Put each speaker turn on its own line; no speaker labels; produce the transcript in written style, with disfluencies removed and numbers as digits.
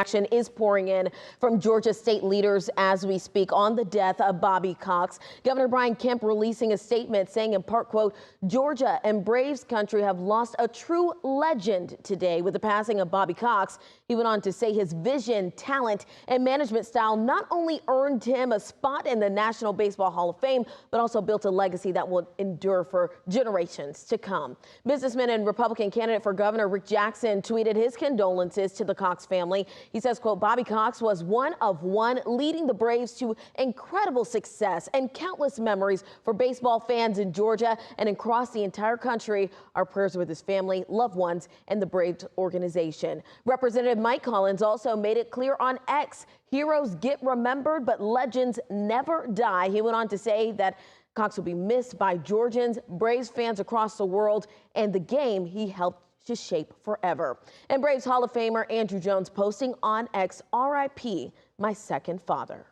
Action is pouring in from Georgia state leaders as we speak on the death of Bobby Cox. Governor Kemp releasing a statement saying in part, quote, Georgia and Braves country have lost a true legend today with the passing of Bobby Cox. He went on to say his vision, talent, and management style not only earned him a spot in the National Baseball Hall of Fame, but also built a legacy that will endure for generations to come. Businessman and Republican candidate for governor Rick Jackson tweeted his condolences to the Cox family. He says, quote, Bobby Cox was one of one, leading the Braves to incredible success and countless memories for baseball fans in Georgia and across the entire country. Our prayers with his family, loved ones, and the Braves organization. Representative Mike Collins also made it clear on X, heroes get remembered, but legends never die. He went on to say that Cox will be missed by Georgians, Braves fans across the world, and the game he helped to shape forever. And Braves Hall of Famer Andrew Jones posting on X, RIP, my second father.